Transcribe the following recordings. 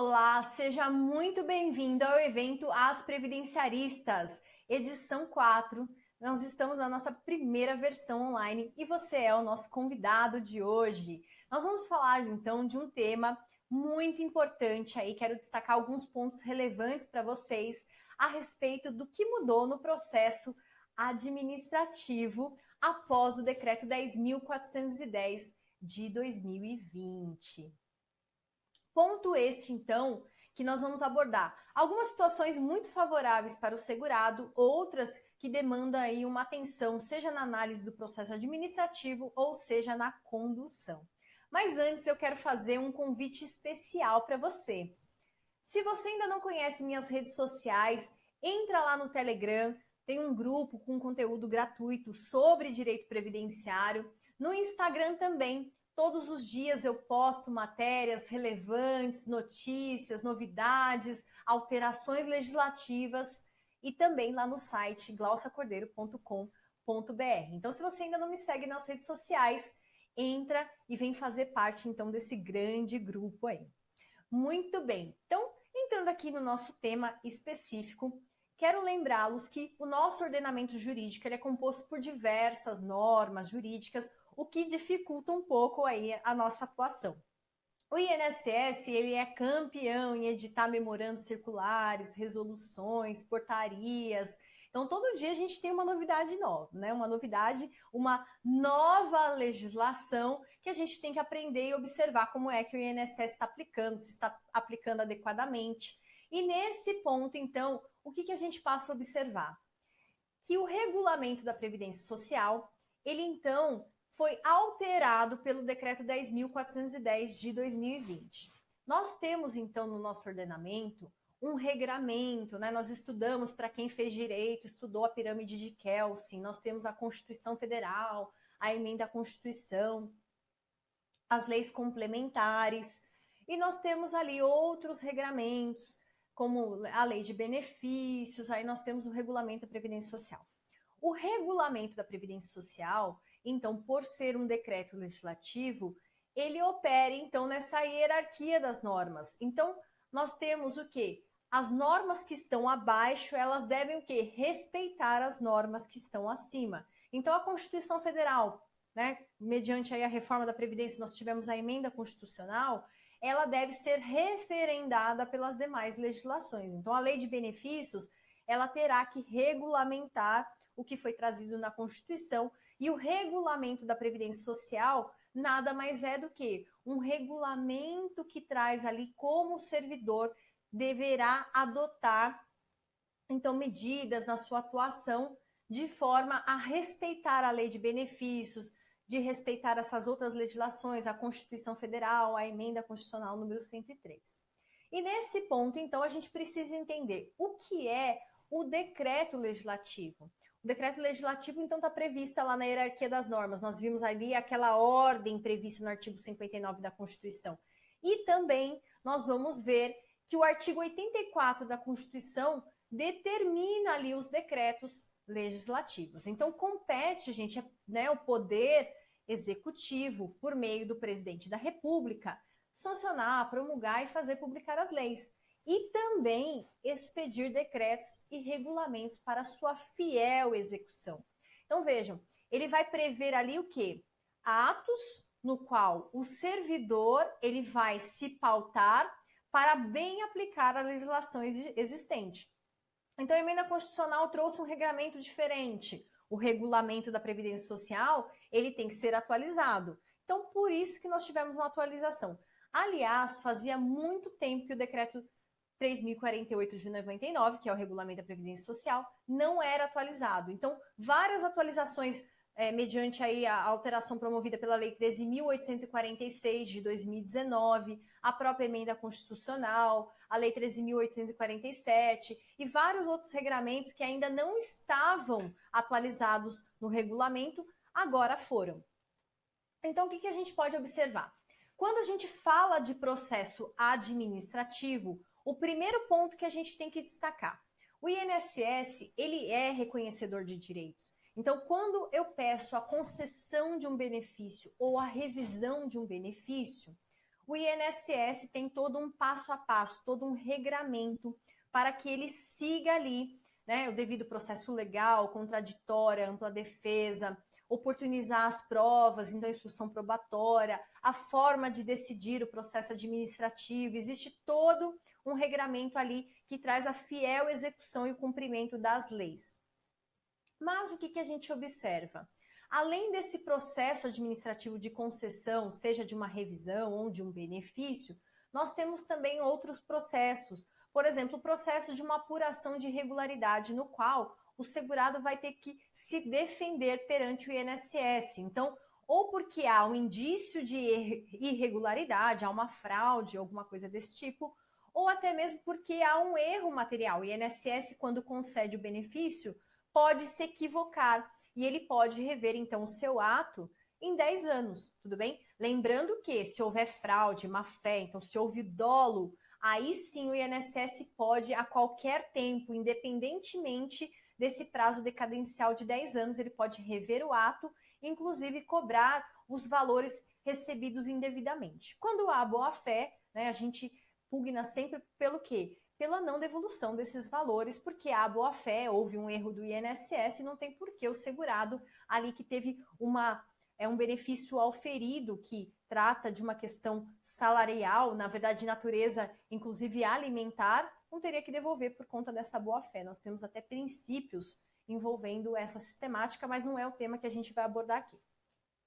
Olá, seja muito bem-vindo ao evento As Previdenciaristas, edição 4. Nós estamos na nossa primeira versão online e você é o nosso convidado de hoje. Nós vamos falar então de um tema muito importante aí, quero destacar alguns pontos relevantes para vocês a respeito do que mudou no processo administrativo após o decreto 10.410 de 2020. Ponto este, então, que nós vamos abordar algumas situações muito favoráveis para o segurado, outras que demandam aí uma atenção, seja na análise do processo administrativo ou seja na condução. Mas antes eu quero fazer um convite especial para você. Se você ainda não conhece minhas redes sociais, entra lá no Telegram, tem um grupo com conteúdo gratuito sobre direito previdenciário. No Instagram também, todos os dias eu posto matérias relevantes, notícias, novidades, alterações legislativas e também lá no site glauciacordeiro.com.br. Então, se você ainda não me segue nas redes sociais, entra e vem fazer parte então desse grande grupo aí. Muito bem, então entrando aqui no nosso tema específico, quero lembrá-los que o nosso ordenamento jurídico ele é composto por diversas normas jurídicas, o que dificulta um pouco aí a nossa atuação. O INSS ele é campeão em editar memorandos circulares, resoluções, portarias. Então, todo dia a gente tem uma novidade nova, né? Uma novidade, uma nova legislação que a gente tem que aprender e observar como é que o INSS está aplicando, se está aplicando adequadamente. E nesse ponto, então, o que a gente passa a observar? Que o regulamento da Previdência Social, ele então foi alterado pelo decreto 10.410 de 2020. Nós temos então no nosso ordenamento um regramento, né? Nós estudamos, para quem fez direito, estudou a pirâmide de Kelsen, nós temos a Constituição Federal, a emenda à Constituição, as leis complementares, e nós temos ali outros regramentos, como a lei de benefícios, aí nós temos o regulamento da Previdência Social. O regulamento da Previdência Social, então, por ser um decreto legislativo, ele opera, então, nessa hierarquia das normas. Então, nós temos o quê? As normas que estão abaixo, elas devem o quê? Respeitar as normas que estão acima. Então, a Constituição Federal, né, mediante aí a reforma da Previdência, nós tivemos a emenda constitucional, ela deve ser referendada pelas demais legislações. Então, a lei de benefícios, ela terá que regulamentar o que foi trazido na Constituição, e o regulamento da Previdência Social nada mais é do que um regulamento que traz ali como o servidor deverá adotar, então, medidas na sua atuação de forma a respeitar a lei de benefícios, de respeitar essas outras legislações, a Constituição Federal, a emenda constitucional número 103. E nesse ponto, então, a gente precisa entender o que é o decreto legislativo. O decreto legislativo, então, está prevista lá na hierarquia das normas. Nós vimos ali aquela ordem prevista no artigo 59 da Constituição. E também nós vamos ver que o artigo 84 da Constituição determina ali os decretos legislativos. Então, compete, gente, né, o poder executivo, por meio do presidente da República, sancionar, promulgar e fazer publicar as leis. E também expedir decretos e regulamentos para sua fiel execução. Então, vejam, ele vai prever ali o quê? Atos no qual o servidor ele vai se pautar para bem aplicar a legislação existente. Então, a emenda constitucional trouxe um regramento diferente. O regulamento da Previdência Social, ele tem que ser atualizado. Então, por isso que nós tivemos uma atualização. Aliás, fazia muito tempo que o decreto 3.048 de 99, que é o regulamento da Previdência Social, não era atualizado. Então, várias atualizações mediante aí a alteração promovida pela Lei 13.846 de 2019, a própria emenda constitucional, a Lei 13.847 e vários outros regramentos que ainda não estavam atualizados no regulamento, agora foram. Então, o que a gente pode observar? Quando a gente fala de processo administrativo, o primeiro ponto que a gente tem que destacar, o INSS, ele é reconhecedor de direitos. Então, quando eu peço a concessão de um benefício ou a revisão de um benefício, o INSS tem todo um passo a passo, todo um regramento para que ele siga ali, né, o devido processo legal, contraditória, ampla defesa, oportunizar as provas, então a instrução probatória, a forma de decidir o processo administrativo, existe todo um regramento ali que traz a fiel execução e o cumprimento das leis. Mas o que a gente observa? Além desse processo administrativo de concessão, seja de uma revisão ou de um benefício, nós temos também outros processos. Por exemplo, o processo de uma apuração de irregularidade, no qual o segurado vai ter que se defender perante o INSS. Então, ou porque há um indício de irregularidade, há uma fraude, alguma coisa desse tipo, ou até mesmo porque há um erro material. O INSS, quando concede o benefício, pode se equivocar e ele pode rever, então, o seu ato em 10 anos, tudo bem? Lembrando que se houver fraude, má-fé, então se houve dolo, aí sim o INSS pode, a qualquer tempo, independentemente desse prazo decadencial de 10 anos, ele pode rever o ato, inclusive cobrar os valores recebidos indevidamente. Quando há boa-fé, né, a gente pugna sempre pelo quê? Pela não devolução desses valores, porque há boa-fé, houve um erro do INSS e não tem por que o segurado ali que teve um benefício auferido, que trata de uma questão salarial, na verdade de natureza, inclusive alimentar, não teria que devolver por conta dessa boa-fé. Nós temos até princípios envolvendo essa sistemática, mas não é o tema que a gente vai abordar aqui.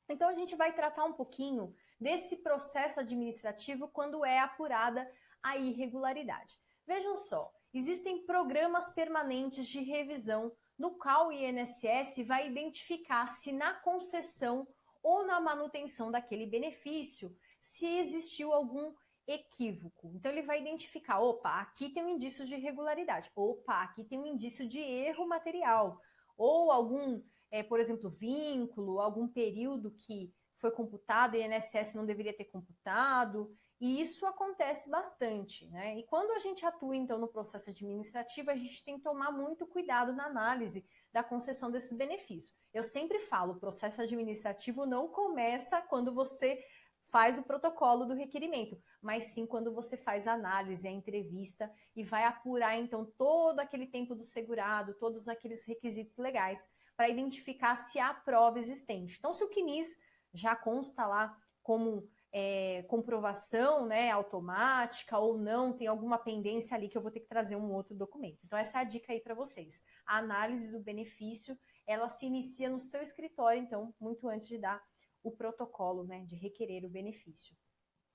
Então a gente vai tratar um pouquinho desse processo administrativo quando é apurada a irregularidade. Vejam só, existem programas permanentes de revisão no qual o INSS vai identificar se na concessão ou na manutenção daquele benefício se existiu algum equívoco. Então ele vai identificar, opa, aqui tem um indício de irregularidade, opa, aqui tem um indício de erro material, ou algum, por exemplo, vínculo, algum período que foi computado e o INSS não deveria ter computado. E isso acontece bastante, né? E quando a gente atua, então, no processo administrativo, a gente tem que tomar muito cuidado na análise da concessão desses benefícios. Eu sempre falo, o processo administrativo não começa quando você faz o protocolo do requerimento, mas sim quando você faz a análise, a entrevista e vai apurar, então, todo aquele tempo do segurado, todos aqueles requisitos legais, para identificar se há prova existente. Então, se o CNIS já consta lá como comprovação, né, automática ou não, tem alguma pendência ali que eu vou ter que trazer um outro documento. Então essa é a dica aí para vocês. A análise do benefício, ela se inicia no seu escritório, então, muito antes de dar o protocolo, né, de requerer o benefício.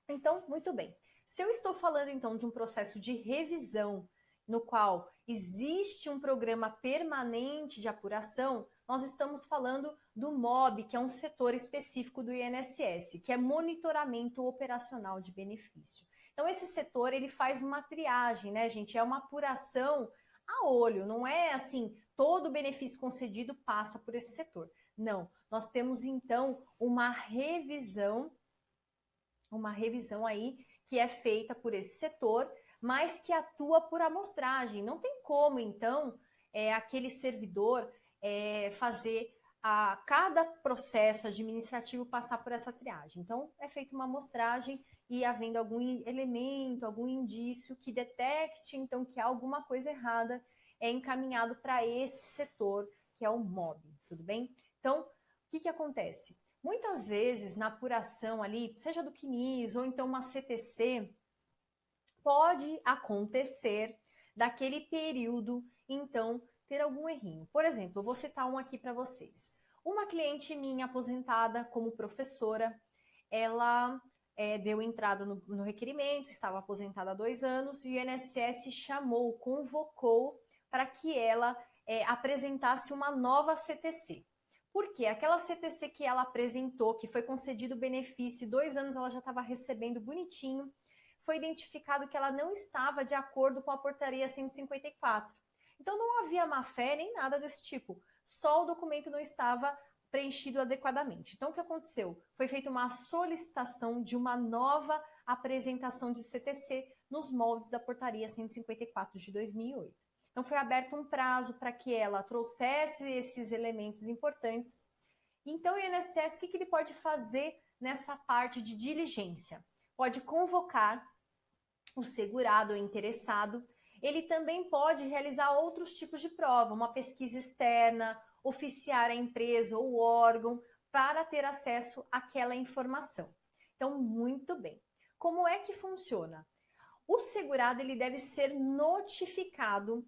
Então, muito bem. Se eu estou falando, então, de um processo de revisão no qual existe um programa permanente de apuração, nós estamos falando do MOB, que é um setor específico do INSS, que é monitoramento operacional de benefício. Então, esse setor, ele faz uma triagem, né, gente? É uma apuração a olho, não é assim, todo benefício concedido passa por esse setor. Não, nós temos, então, uma revisão aí que é feita por esse setor, mas que atua por amostragem. Não tem como, então, aquele servidor fazer a cada processo administrativo passar por essa triagem. Então, é feita uma amostragem e havendo algum elemento, algum indício que detecte, então, que há alguma coisa errada, é encaminhado para esse setor, que é o MOB, tudo bem? Então, o que acontece? Muitas vezes, na apuração ali, seja do CNIS ou então uma CTC, pode acontecer daquele período, então, ter algum errinho. Por exemplo, eu vou citar um aqui para vocês. Uma cliente minha aposentada como professora, ela deu entrada no requerimento, estava aposentada há 2 anos, e o INSS chamou, convocou para que ela apresentasse uma nova CTC. Por quê? Aquela CTC que ela apresentou, que foi concedido o benefício, 2 anos ela já estava recebendo bonitinho, foi identificado que ela não estava de acordo com a portaria 154. Então não havia má-fé nem nada desse tipo, só o documento não estava preenchido adequadamente. Então o que aconteceu? Foi feita uma solicitação de uma nova apresentação de CTC nos moldes da portaria 154 de 2008. Então foi aberto um prazo para que ela trouxesse esses elementos importantes. Então o INSS, o que ele pode fazer nessa parte de diligência? pode convocar o segurado ou interessado. Ele também pode realizar outros tipos de prova, uma pesquisa externa, oficiar a empresa ou o órgão para ter acesso àquela informação. Então, muito bem. Como é que funciona? O segurado ele deve ser notificado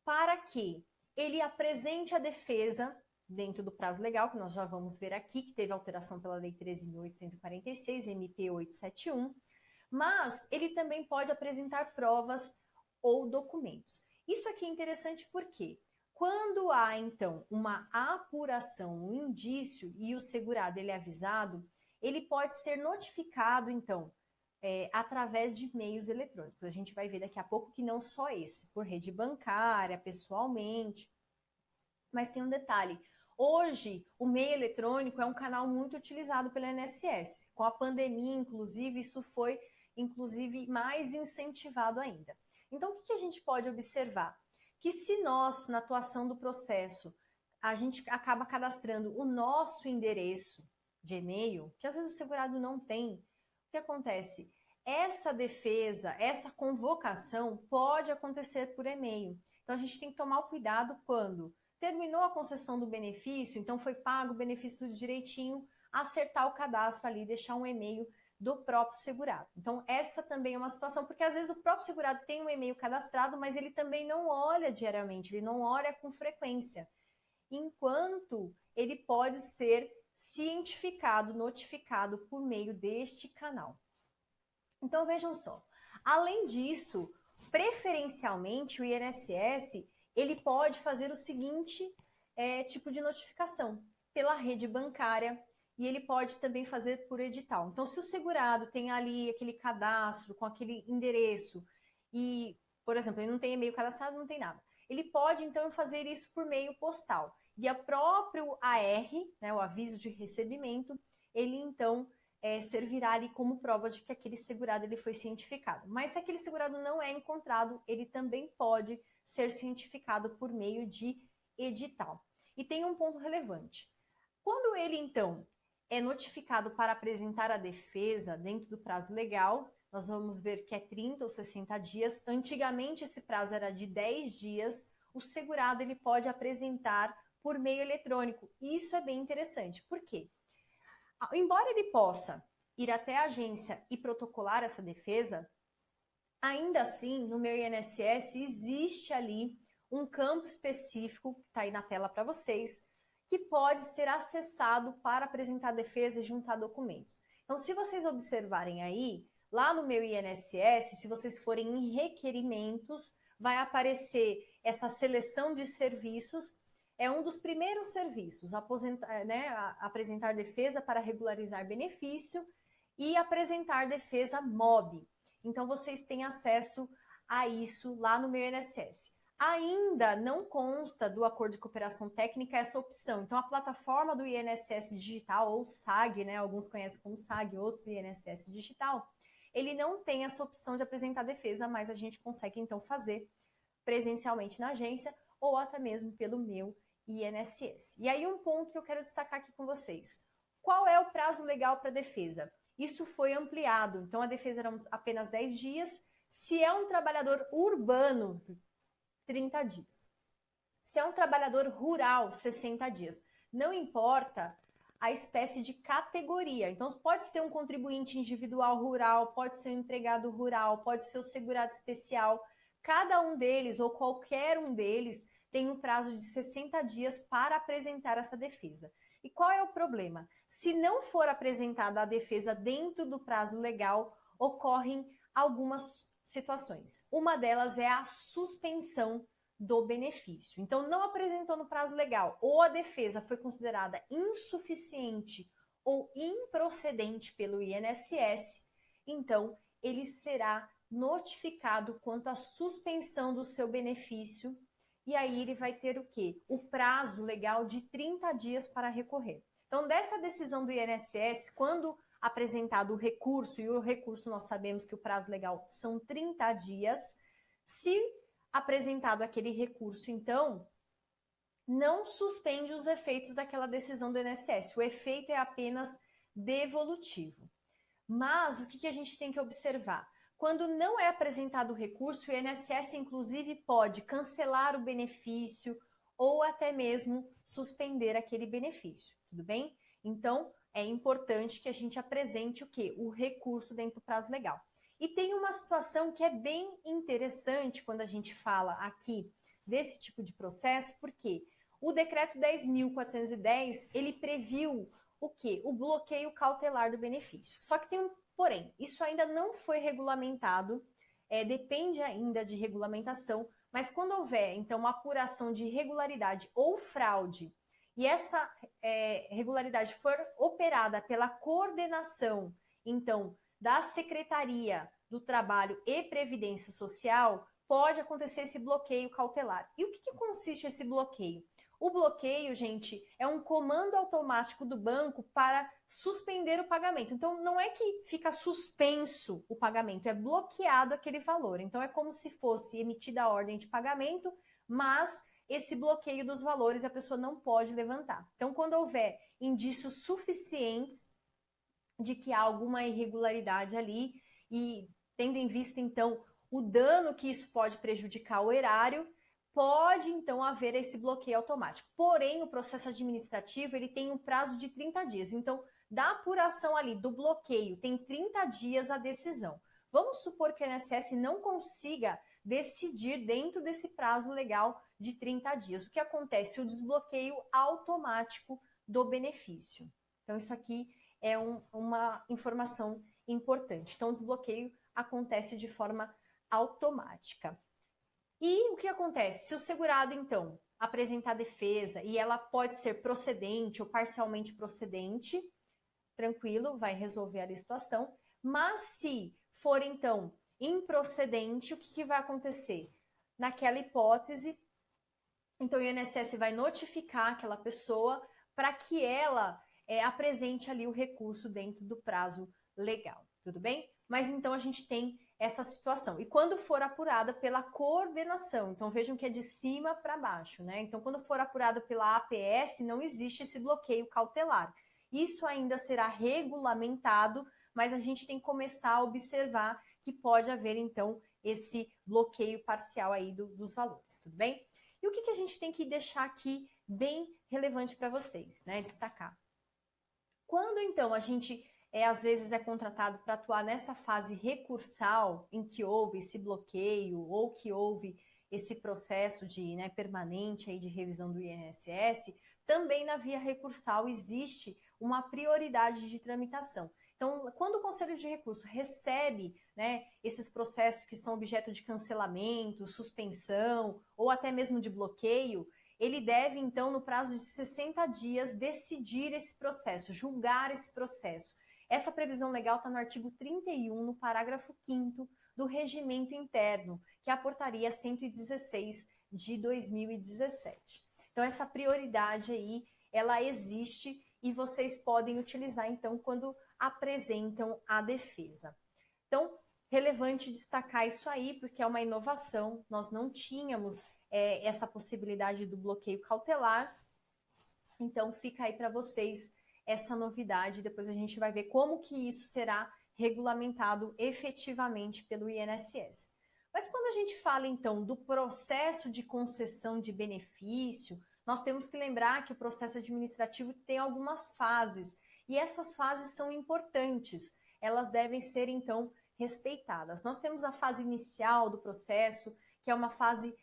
para que ele apresente a defesa dentro do prazo legal, que nós já vamos ver aqui, que teve alteração pela Lei 13.846, MP 871, mas ele também pode apresentar provas ou documentos. Isso aqui é interessante porque quando há, então, uma apuração, um indício e o segurado ele é avisado, ele pode ser notificado, então, através de meios eletrônicos. A gente vai ver daqui a pouco que não só esse, por rede bancária, pessoalmente. Mas tem um detalhe. Hoje, o meio eletrônico é um canal muito utilizado pelo INSS. Com a pandemia, inclusive, isso foi, inclusive, mais incentivado ainda. Então, o que a gente pode observar? Que se nós, na atuação do processo, a gente acaba cadastrando o nosso endereço de e-mail, que às vezes o segurado não tem, o que acontece? Essa defesa, essa convocação pode acontecer por e-mail. Então, a gente tem que tomar o cuidado quando terminou a concessão do benefício, então foi pago o benefício tudo direitinho, acertar o cadastro ali, deixar um e-mail do próprio segurado. Então, essa também é uma situação, porque às vezes o próprio segurado tem um e-mail cadastrado, mas ele também não olha diariamente, ele não olha com frequência, enquanto ele pode ser cientificado, notificado por meio deste canal. Então, vejam só, além disso, preferencialmente o INSS, ele pode fazer o seguinte tipo de notificação, pela rede bancária, e ele pode também fazer por edital. Então, se o segurado tem ali aquele cadastro com aquele endereço e, por exemplo, ele não tem e-mail cadastrado, não tem nada, ele pode, então, fazer isso por meio postal. E a próprio AR, né, o aviso de recebimento, ele, então, servirá ali como prova de que aquele segurado ele foi cientificado. Mas se aquele segurado não é encontrado, ele também pode ser cientificado por meio de edital. E tem um ponto relevante. Quando ele, então, é notificado para apresentar a defesa dentro do prazo legal, nós vamos ver que é 30 ou 60 dias. Antigamente, esse prazo era de 10 dias. O segurado ele pode apresentar por meio eletrônico. E isso é bem interessante. Por quê? Embora ele possa ir até a agência e protocolar essa defesa, ainda assim, no meu INSS, existe ali um campo específico, que está aí na tela para vocês, que pode ser acessado para apresentar defesa e juntar documentos. Então, se vocês observarem aí, lá no meu INSS, se vocês forem em requerimentos, vai aparecer essa seleção de serviços. É um dos primeiros serviços, apresentar defesa para regularizar benefício e apresentar defesa MOB. Então, vocês têm acesso a isso lá no meu INSS. Ainda não consta do acordo de cooperação técnica essa opção. Então, a plataforma do INSS Digital, ou SAG, né, alguns conhecem como SAG, outros INSS Digital, ele não tem essa opção de apresentar defesa, mas a gente consegue, então, fazer presencialmente na agência ou até mesmo pelo meu INSS. E aí, um ponto que eu quero destacar aqui com vocês. Qual é o prazo legal para defesa? Isso foi ampliado, então a defesa era apenas 10 dias. Se é um trabalhador urbano, 30 dias. Se é um trabalhador rural, 60 dias. Não importa a espécie de categoria. Então, pode ser um contribuinte individual rural, pode ser um empregado rural, pode ser o segurado especial. Cada um deles, ou qualquer um deles, tem um prazo de 60 dias para apresentar essa defesa. E qual é o problema? Se não for apresentada a defesa dentro do prazo legal, ocorrem algumas situações. Uma delas é a suspensão do benefício. Então, não apresentou no prazo legal ou a defesa foi considerada insuficiente ou improcedente pelo INSS, então ele será notificado quanto à suspensão do seu benefício e aí ele vai ter o quê? O prazo legal de 30 dias para recorrer. Então, dessa decisão do INSS, quando apresentado o recurso, e o recurso nós sabemos que o prazo legal são 30 dias, se apresentado aquele recurso, então, não suspende os efeitos daquela decisão do INSS. O efeito é apenas devolutivo. Mas o que a gente tem que observar? Quando não é apresentado o recurso, o INSS, inclusive, pode cancelar o benefício ou até mesmo suspender aquele benefício, tudo bem? Então, é importante que a gente apresente o quê? O recurso dentro do prazo legal. E tem uma situação que é bem interessante quando a gente fala aqui desse tipo de processo, porque o decreto 10.410, ele previu o quê? O bloqueio cautelar do benefício. Só que tem um porém, isso ainda não foi regulamentado, depende ainda de regulamentação, mas quando houver, então, uma apuração de irregularidade ou fraude, e essa regularidade for operada pela coordenação, então, da Secretaria do Trabalho e Previdência Social, pode acontecer esse bloqueio cautelar. E o que consiste esse bloqueio? O bloqueio, gente, é um comando automático do banco para suspender o pagamento. Então, não é que fica suspenso o pagamento, é bloqueado aquele valor. Então, é como se fosse emitida a ordem de pagamento, mas esse bloqueio dos valores a pessoa não pode levantar. Então, quando houver indícios suficientes de que há alguma irregularidade ali e tendo em vista, então, o dano que isso pode prejudicar o erário, pode então haver esse bloqueio automático. Porém, o processo administrativo ele tem um prazo de 30 dias. Então, da apuração ali do bloqueio, tem 30 dias a decisão. Vamos supor que o INSS não consiga decidir dentro desse prazo legal de 30 dias. O que acontece? O desbloqueio automático do benefício. Então, isso aqui é uma informação importante. Então, o desbloqueio acontece de forma automática. E o que acontece? Se o segurado, então, apresentar defesa e ela pode ser procedente ou parcialmente procedente, tranquilo, vai resolver a situação. Mas se for, então, improcedente, o que vai acontecer? Naquela hipótese, então o INSS vai notificar aquela pessoa para que ela apresente ali o recurso dentro do prazo legal, tudo bem? Mas então a gente tem essa situação. E quando for apurada pela coordenação, então vejam que é de cima para baixo, né? Então quando for apurado pela APS, não existe esse bloqueio cautelar. Isso ainda será regulamentado, mas a gente tem que começar a observar que pode haver então esse bloqueio parcial aí dos valores, tudo bem? E o que a gente tem que deixar aqui bem relevante para vocês, né? Destacar. Quando então a gente às vezes é contratado para atuar nessa fase recursal em que houve esse bloqueio ou que houve esse processo de permanente aí de revisão do INSS, também na via recursal existe uma prioridade de tramitação. Então, quando o Conselho de Recurso recebe esses processos que são objeto de cancelamento, suspensão ou até mesmo de bloqueio, ele deve, então, no prazo de 60 dias, decidir esse processo, julgar esse processo. Essa previsão legal está no artigo 31, no parágrafo 5º do Regimento Interno, que é a Portaria 116 de 2017. Então, essa prioridade aí, ela existe e vocês podem utilizar, então, quando apresentam a defesa. Então, relevante destacar isso aí, porque é uma inovação, nós não tínhamos essa possibilidade do bloqueio cautelar, então fica aí para vocês essa novidade, depois a gente vai ver como que isso será regulamentado efetivamente pelo INSS. Mas quando a gente fala então do processo de concessão de benefício, nós temos que lembrar que o processo administrativo tem algumas fases, e essas fases são importantes, elas devem ser então respeitadas. Nós temos a fase inicial do processo, que é uma fase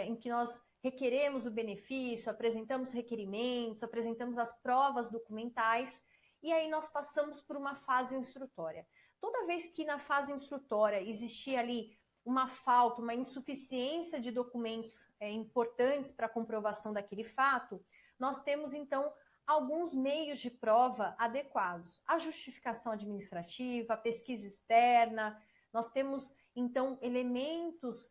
em que nós requeremos o benefício, apresentamos requerimentos, apresentamos as provas documentais e aí nós passamos por uma fase instrutória. Toda vez que na fase instrutória existia ali uma falta, uma insuficiência de documentos importantes para a comprovação daquele fato, nós temos então alguns meios de prova adequados. A justificação administrativa, a pesquisa externa, nós temos então elementos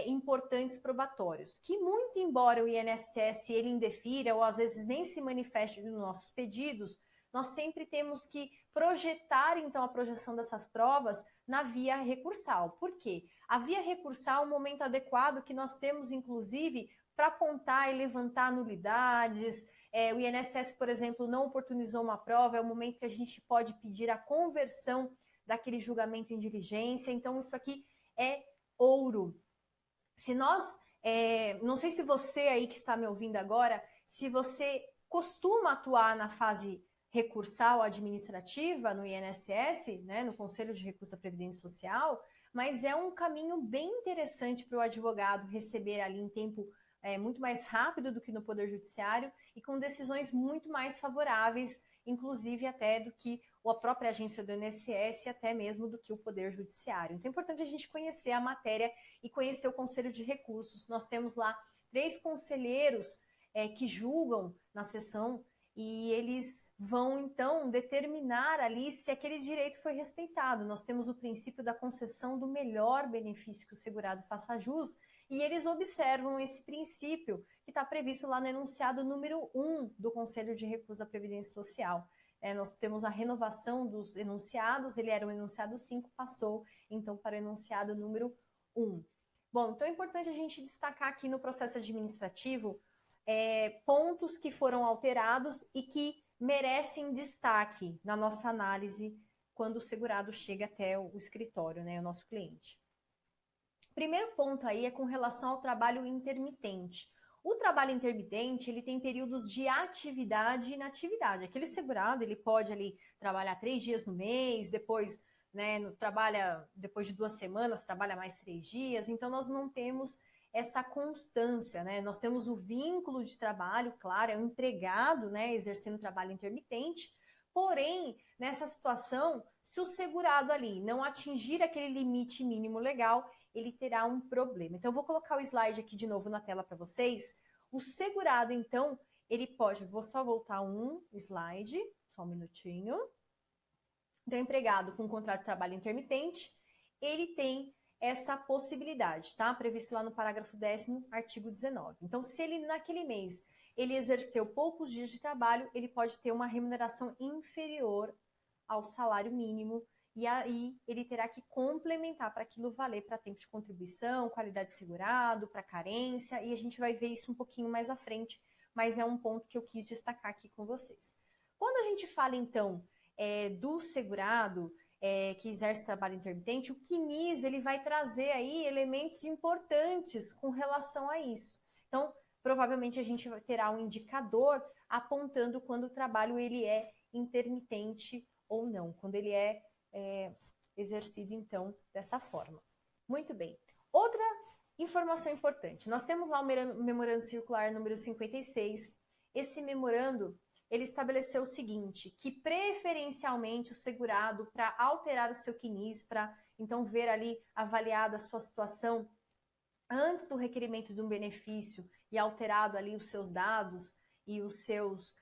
importantes probatórios, que muito embora o INSS ele indefira ou às vezes nem se manifeste nos nossos pedidos, nós sempre temos que projetar então a projeção dessas provas na via recursal. Por quê? A via recursal é um momento adequado que nós temos inclusive para apontar e levantar nulidades. O INSS, por exemplo, não oportunizou uma prova, é o momento que a gente pode pedir a conversão daquele julgamento em diligência. Então, isso aqui é ouro. Se nós, não sei se você aí que está me ouvindo agora, se você costuma atuar na fase recursal administrativa no INSS, né, no Conselho de Recurso da Previdência Social, mas é um caminho bem interessante para o advogado receber ali em tempo muito mais rápido do que no Poder Judiciário e com decisões muito mais favoráveis, inclusive até do que a própria agência do INSS e até mesmo do que o Poder Judiciário. Então é importante a gente conhecer a matéria e conhecer o Conselho de Recursos. Nós temos lá 3 conselheiros que julgam na sessão e eles vão, então, determinar ali se aquele direito foi respeitado. Nós temos o princípio da concessão do melhor benefício que o segurado faça jus e eles observam esse princípio que está previsto lá no enunciado número 1 do Conselho de Recurso da Previdência Social. Nós temos a renovação dos enunciados, ele era o enunciado 5, passou então para o enunciado número 1. Bom, então é importante a gente destacar aqui no processo administrativo pontos que foram alterados e que merecem destaque na nossa análise quando o segurado chega até o escritório, né, o nosso cliente. O primeiro ponto aí é com relação ao trabalho intermitente. O trabalho intermitente, ele tem períodos de atividade e inatividade. Aquele segurado, ele pode ali trabalhar 3 dias no mês, depois, né, trabalha depois de 2 semanas, trabalha mais 3 dias. Então, nós não temos essa constância, né? Nós temos o vínculo de trabalho, claro, é um empregado, né, exercendo trabalho intermitente. Porém, nessa situação, se o segurado ali não atingir aquele limite mínimo legal, ele terá um problema. Então, eu vou colocar o slide aqui de novo na tela para vocês. O segurado, então, ele pode... Vou só voltar um slide, só um minutinho. Então, empregado com contrato de trabalho intermitente, ele tem essa possibilidade, tá? Previsto lá no parágrafo 10º, artigo 19. Então, se ele, naquele mês, ele exerceu poucos dias de trabalho, ele pode ter uma remuneração inferior ao salário mínimo e aí ele terá que complementar para aquilo valer para tempo de contribuição, qualidade de segurado, para carência, e a gente vai ver isso um pouquinho mais à frente, mas é um ponto que eu quis destacar aqui com vocês. Quando a gente fala, então, do segurado que exerce trabalho intermitente, o CNIS ele vai trazer aí elementos importantes com relação a isso. Então, provavelmente a gente terá um indicador apontando quando o trabalho ele é intermitente ou não, quando ele é exercido, então, dessa forma. Muito bem. Outra informação importante. Nós temos lá o memorando circular número 56. Esse memorando, ele estabeleceu o seguinte, que preferencialmente o segurado, para alterar o seu CNIS, para, então, ver ali, avaliada a sua situação, antes do requerimento de um benefício e alterado ali os seus dados e os seus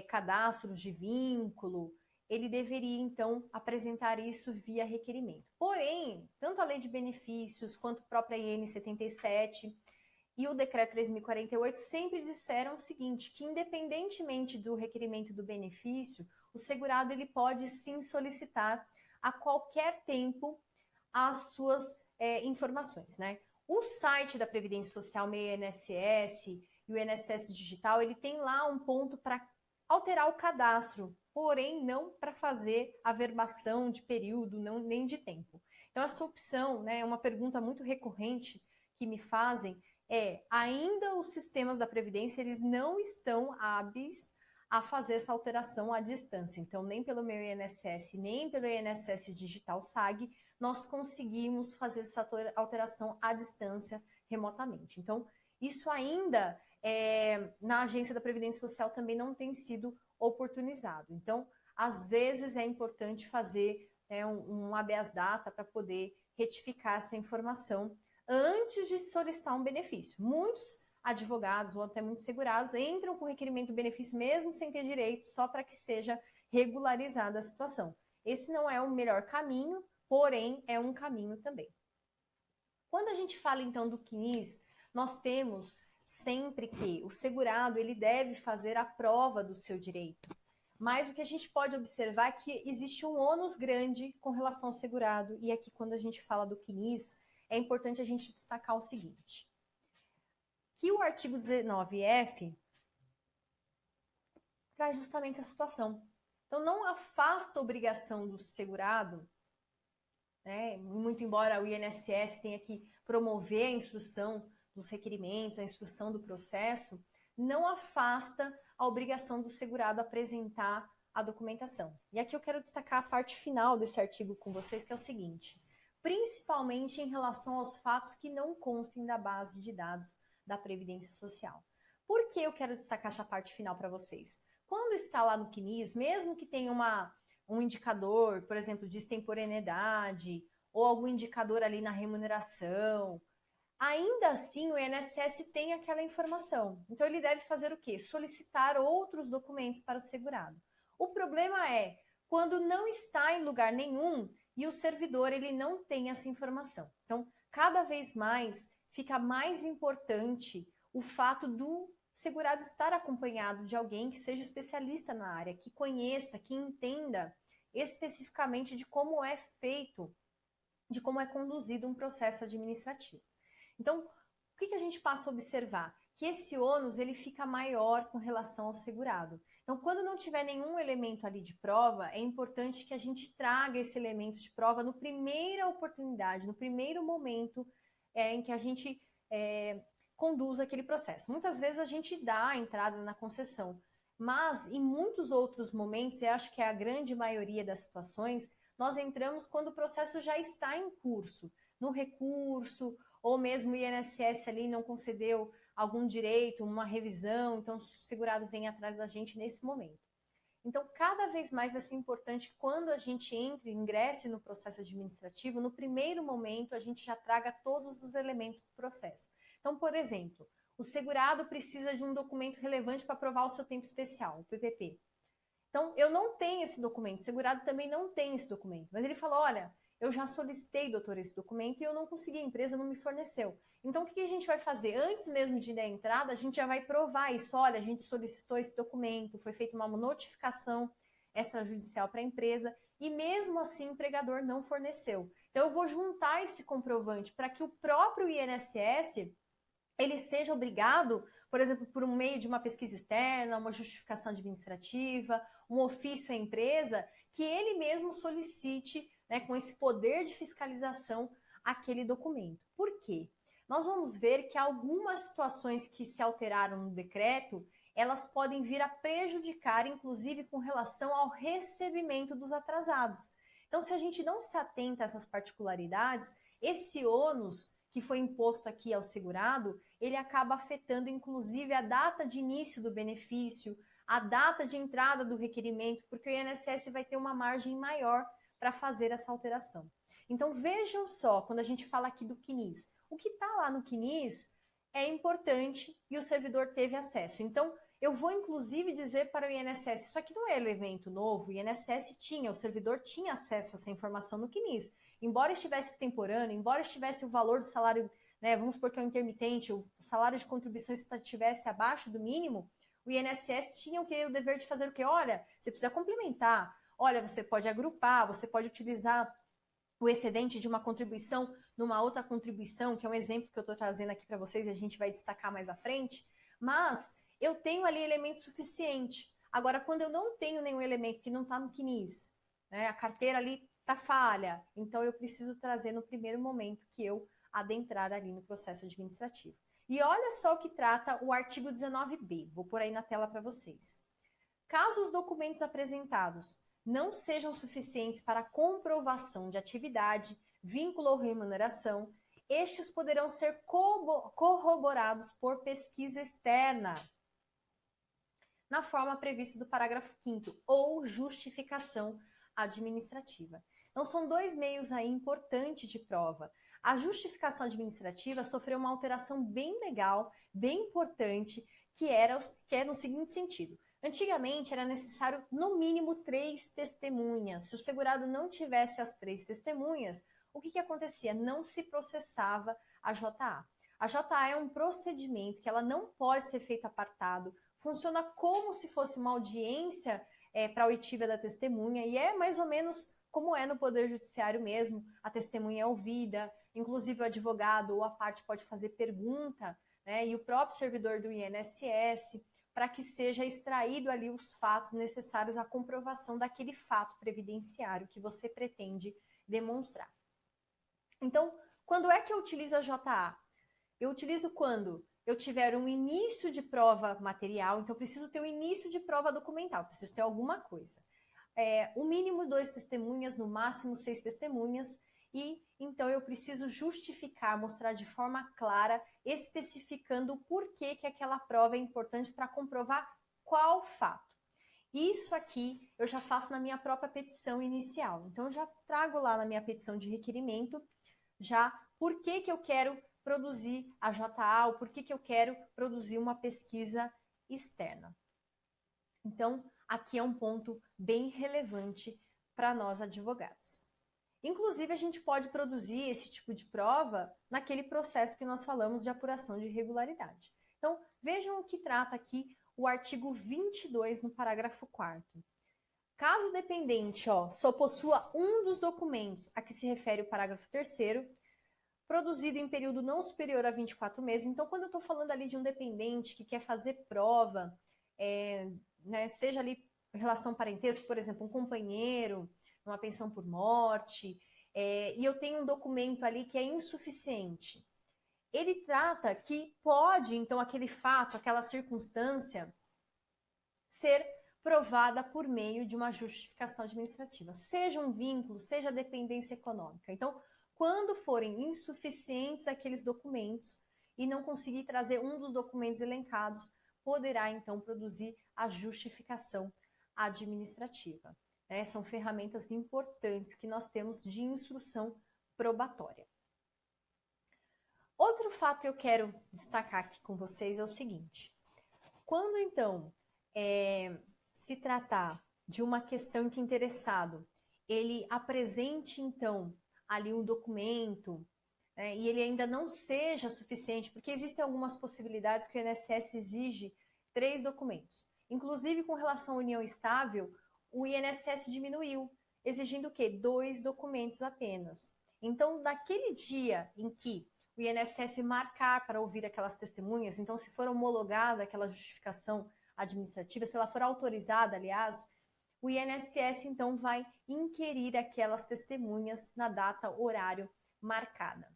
cadastros de vínculo, ele deveria, então, apresentar isso via requerimento. Porém, tanto a Lei de Benefícios quanto a própria IN 77 e o Decreto 3.048 sempre disseram o seguinte, que independentemente do requerimento do benefício, o segurado ele pode sim solicitar a qualquer tempo as suas informações, né? O site da Previdência Social, meio INSS e o INSS Digital, ele tem lá um ponto para alterar o cadastro, porém não para fazer a verbação de período, não, nem de tempo. Então, essa opção, né, é uma pergunta muito recorrente que me fazem, ainda os sistemas da Previdência, eles não estão hábeis a fazer essa alteração à distância. Então, nem pelo meu INSS, nem pelo INSS Digital SAG, nós conseguimos fazer essa alteração à distância remotamente. Então, isso ainda na agência da Previdência Social também não tem sido oportunizado. Então, às vezes é importante fazer um habeas data para poder retificar essa informação antes de solicitar um benefício. Muitos advogados ou até muitos segurados entram com requerimento do benefício mesmo sem ter direito, só para que seja regularizada a situação. Esse não é o melhor caminho, porém é um caminho também. Quando a gente fala então do CNIS, nós temos sempre que o segurado ele deve fazer a prova do seu direito. Mas o que a gente pode observar é que existe um ônus grande com relação ao segurado, e aqui quando a gente fala do CNIS, é importante a gente destacar o seguinte, que o artigo 19F traz justamente a situação. Então, não afasta a obrigação do segurado né? Muito embora o INSS tenha que promover a instrução dos requerimentos, a instrução do processo, não afasta a obrigação do segurado apresentar a documentação. E aqui eu quero destacar a parte final desse artigo com vocês, que é o seguinte: principalmente em relação aos fatos que não constem da base de dados da Previdência Social. Por que eu quero destacar essa parte final para vocês? Quando está lá no CNIS, mesmo que tenha um indicador, por exemplo, de extemporaneidade, ou algum indicador ali na remuneração, ainda assim o INSS tem aquela informação. Então ele deve fazer o quê? Solicitar outros documentos para o segurado. O problema é quando não está em lugar nenhum e o servidor ele não tem essa informação. Então, cada vez mais fica mais importante o fato do segurado estar acompanhado de alguém que seja especialista na área, que conheça, que entenda especificamente de como é feito, de como é conduzido um processo administrativo. Então, o que a gente passa a observar? Que esse ônus ele fica maior com relação ao segurado. Então, quando não tiver nenhum elemento ali de prova, é importante que a gente traga esse elemento de prova no primeira oportunidade, no primeiro momento em que a gente conduz aquele processo. Muitas vezes a gente dá a entrada na concessão, mas em muitos outros momentos, e acho que é a grande maioria das situações, nós entramos quando o processo já está em curso, no recurso, ou mesmo o INSS ali não concedeu algum direito, uma revisão, então o segurado vem atrás da gente nesse momento. Então, cada vez mais vai ser importante quando a gente ingresse no processo administrativo, no primeiro momento a gente já traga todos os elementos do processo. Então, por exemplo, o segurado precisa de um documento relevante para provar o seu tempo especial, o PPP. Então, eu não tenho esse documento, o segurado também não tem esse documento, mas ele falou, olha, eu já solicitei, doutor, esse documento e eu não consegui, a empresa não me forneceu. Então, o que a gente vai fazer? Antes mesmo de dar a entrada, a gente já vai provar isso. Olha, a gente solicitou esse documento, foi feita uma notificação extrajudicial para a empresa e mesmo assim o empregador não forneceu. Então, eu vou juntar esse comprovante para que o próprio INSS ele seja obrigado, por exemplo, por um meio de uma pesquisa externa, uma justificação administrativa, um ofício à empresa, que ele mesmo solicite, né, com esse poder de fiscalização, aquele documento. Por quê? Nós vamos ver que algumas situações que se alteraram no decreto, elas podem vir a prejudicar, inclusive com relação ao recebimento dos atrasados. Então, se a gente não se atenta a essas particularidades, esse ônus que foi imposto aqui ao segurado, ele acaba afetando inclusive a data de início do benefício, a data de entrada do requerimento, porque o INSS vai ter uma margem maior para fazer essa alteração. Então vejam só, quando a gente fala aqui do CNIS, o que está lá no CNIS é importante e o servidor teve acesso. Então eu vou inclusive dizer para o INSS, isso aqui não é elemento novo, o INSS tinha, o servidor tinha acesso a essa informação no CNIS. Embora estivesse extemporâneo, embora estivesse o valor do salário, né, vamos supor que é um intermitente, o salário de contribuição estivesse abaixo do mínimo, o INSS tinha o dever de fazer o quê? Olha, você precisa complementar, olha, você pode agrupar, você pode utilizar o excedente de uma contribuição numa outra contribuição, que é um exemplo que eu estou trazendo aqui para vocês e a gente vai destacar mais à frente, mas eu tenho ali elemento suficiente. Agora, quando eu não tenho nenhum elemento que não está no CNIS, né, a carteira ali está falha, então eu preciso trazer no primeiro momento que eu adentrar ali no processo administrativo. E olha só o que trata o artigo 19b, vou pôr aí na tela para vocês. Caso os documentos apresentados não sejam suficientes para a comprovação de atividade, vínculo ou remuneração, estes poderão ser corroborados por pesquisa externa, na forma prevista do parágrafo 5º, ou justificação administrativa. Então, são dois meios aí importantes de prova. A justificação administrativa sofreu uma alteração bem legal, bem importante, que é no seguinte sentido. Antigamente, era necessário, no mínimo, 3 testemunhas. Se o segurado não tivesse as 3 testemunhas, o que acontecia? Não se processava a JA. A JA é um procedimento que ela não pode ser feito apartado, funciona como se fosse uma audiência para a oitiva da testemunha, e é mais ou menos como é no Poder Judiciário mesmo. A testemunha é ouvida, inclusive o advogado ou a parte pode fazer pergunta, né, e o próprio servidor do INSS, para que seja extraído ali os fatos necessários à comprovação daquele fato previdenciário que você pretende demonstrar. Então, quando é que eu utilizo a JA? Eu utilizo quando eu tiver um início de prova material, então eu preciso ter um início de prova documental, preciso ter alguma coisa. O mínimo 2 testemunhas, no máximo 6 testemunhas, e então eu preciso justificar, mostrar de forma clara, especificando o porquê que aquela prova é importante para comprovar qual fato. Isso aqui eu já faço na minha própria petição inicial. Então eu já trago lá na minha petição de requerimento já por que eu quero produzir a JA, ou por que eu quero produzir uma pesquisa externa. Então, aqui é um ponto bem relevante para nós advogados. Inclusive, a gente pode produzir esse tipo de prova naquele processo que nós falamos de apuração de irregularidade. Então, vejam o que trata aqui o artigo 22, no parágrafo 4º. Caso o dependente só possua um dos documentos a que se refere o parágrafo 3º, produzido em período não superior a 24 meses. Então, quando eu estou falando ali de um dependente que quer fazer prova, seja ali relação parentesco, por exemplo, um companheiro, uma pensão por morte, e eu tenho um documento ali que é insuficiente. Ele trata que pode, então, aquele fato, aquela circunstância, ser provada por meio de uma justificação administrativa, seja um vínculo, seja dependência econômica. Então, quando forem insuficientes aqueles documentos e não conseguir trazer um dos documentos elencados, poderá então produzir a justificação administrativa. São ferramentas importantes que nós temos de instrução probatória. Outro fato que eu quero destacar aqui com vocês é o seguinte: quando então se tratar de uma questão que o interessado ele apresente então ali um documento, e ele ainda não seja suficiente, porque existem algumas possibilidades que o INSS exige 3 documentos. Inclusive, com relação à união estável, o INSS diminuiu, exigindo o quê? 2 documentos apenas. Então, naquele dia em que o INSS marcar para ouvir aquelas testemunhas, então, se for homologada aquela justificação administrativa, se ela for autorizada, aliás, o INSS, então, vai inquirir aquelas testemunhas na data, horário marcada.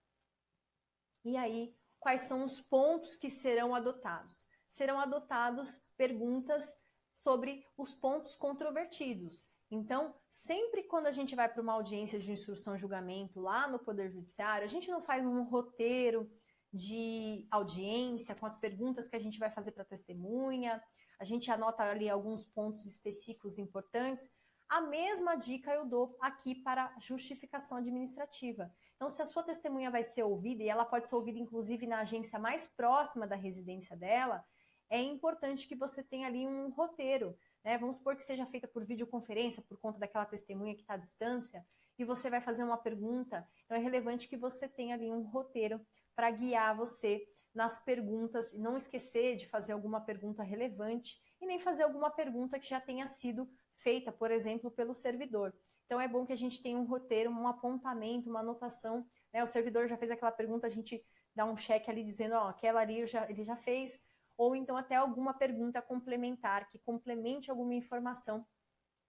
E aí, quais são os pontos que serão adotados? Serão adotados perguntas sobre os pontos controvertidos. Então, sempre quando a gente vai para uma audiência de instrução e julgamento lá no Poder Judiciário, a gente não faz um roteiro de audiência com as perguntas que a gente vai fazer para a testemunha, a gente anota ali alguns pontos específicos importantes. A mesma dica eu dou aqui para justificação administrativa. Então, se a sua testemunha vai ser ouvida, e ela pode ser ouvida inclusive na agência mais próxima da residência dela, é importante que você tenha ali um roteiro. Vamos supor que seja feita por videoconferência, por conta daquela testemunha que está à distância, e você vai fazer uma pergunta. Então, é relevante que você tenha ali um roteiro para guiar você nas perguntas, e não esquecer de fazer alguma pergunta relevante, e nem fazer alguma pergunta que já tenha sido feita, por exemplo, pelo servidor. Então, é bom que a gente tenha um roteiro, um apontamento, uma anotação. O servidor já fez aquela pergunta, a gente dá um check ali dizendo, aquela ali ele já fez, ou então até alguma pergunta complementar, que complemente alguma informação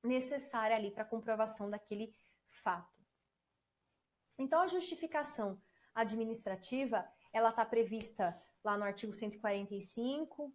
necessária ali para a comprovação daquele fato. Então, a justificação administrativa, ela está prevista lá no artigo 145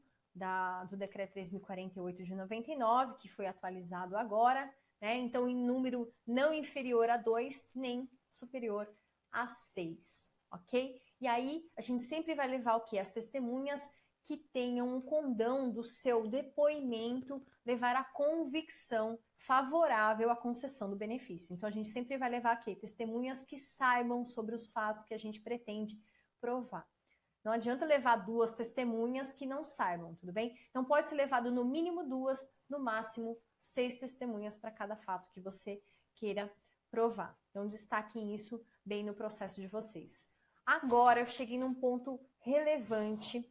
do Decreto 3.048 de 99, que foi atualizado agora, então em número não inferior a 2, nem superior a 6, ok? E aí, a gente sempre vai levar o quê? As testemunhas que tenham um condão do seu depoimento, levar a convicção favorável à concessão do benefício. Então, a gente sempre vai levar aqui testemunhas que saibam sobre os fatos que a gente pretende provar. Não adianta levar 2 testemunhas que não saibam, tudo bem? Então, pode ser levado no mínimo 2, no máximo 6 testemunhas para cada fato que você queira provar. Então, destaquem isso bem no processo de vocês. Agora, eu cheguei num ponto relevante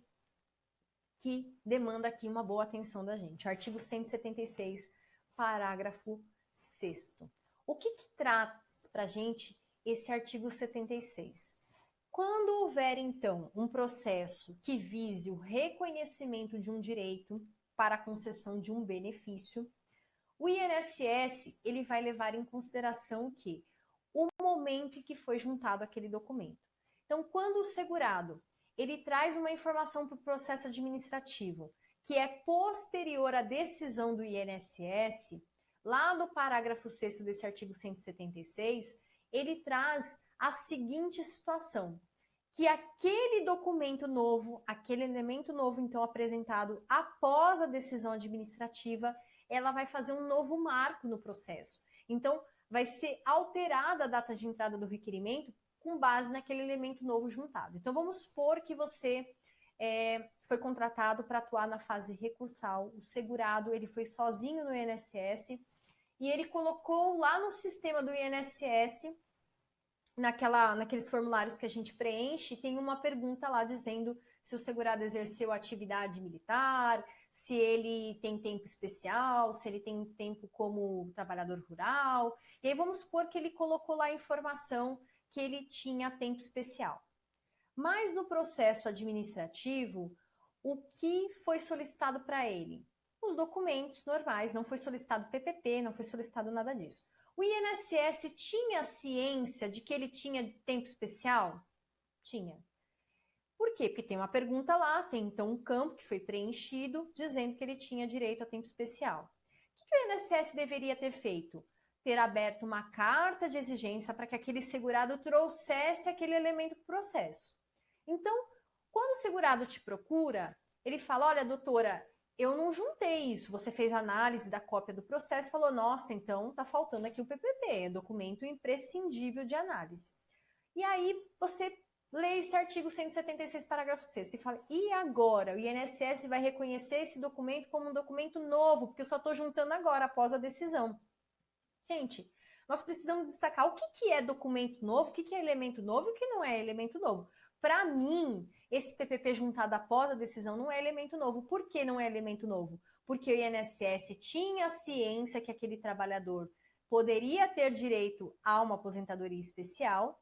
que demanda aqui uma boa atenção da gente. Artigo 176, parágrafo 6º. O que traz para a gente esse artigo 76? Quando houver, então, um processo que vise o reconhecimento de um direito para a concessão de um benefício, o INSS ele vai levar em consideração que o momento em que foi juntado aquele documento. Então, quando o segurado ele traz uma informação para o processo administrativo que é posterior à decisão do INSS, lá no parágrafo 6º desse artigo 176, ele traz a seguinte situação, que aquele documento novo, aquele elemento novo, então, apresentado após a decisão administrativa, ela vai fazer um novo marco no processo. Então, vai ser alterada a data de entrada do requerimento com base naquele elemento novo juntado. Então, vamos supor que você foi contratado para atuar na fase recursal, o segurado, ele foi sozinho no INSS e ele colocou lá no sistema do INSS, naqueles formulários que a gente preenche, tem uma pergunta lá dizendo se o segurado exerceu atividade militar, se ele tem tempo especial, se ele tem tempo como trabalhador rural. E aí vamos supor que ele colocou lá a informação que ele tinha tempo especial. Mas no processo administrativo, o que foi solicitado para ele? Os documentos normais, não foi solicitado PPP, não foi solicitado nada disso. O INSS tinha ciência de que ele tinha tempo especial? Tinha. Por quê? Porque tem uma pergunta lá, tem então um campo que foi preenchido dizendo que ele tinha direito a tempo especial. O que o INSS deveria ter feito? Ter aberto uma carta de exigência para que aquele segurado trouxesse aquele elemento para o processo. Então, quando o segurado te procura, ele fala, olha, doutora, eu não juntei isso, você fez análise da cópia do processo e falou, nossa, então está faltando aqui o PPP, é documento imprescindível de análise. E aí você lê esse artigo 176, parágrafo 6º, e fala, e agora? O INSS vai reconhecer esse documento como um documento novo, porque eu só estou juntando agora, após a decisão. Gente, nós precisamos destacar o que é documento novo, o que é elemento novo e o que não é elemento novo. Para mim, esse PPP juntado após a decisão não é elemento novo. Por que não é elemento novo? Porque o INSS tinha ciência que aquele trabalhador poderia ter direito a uma aposentadoria especial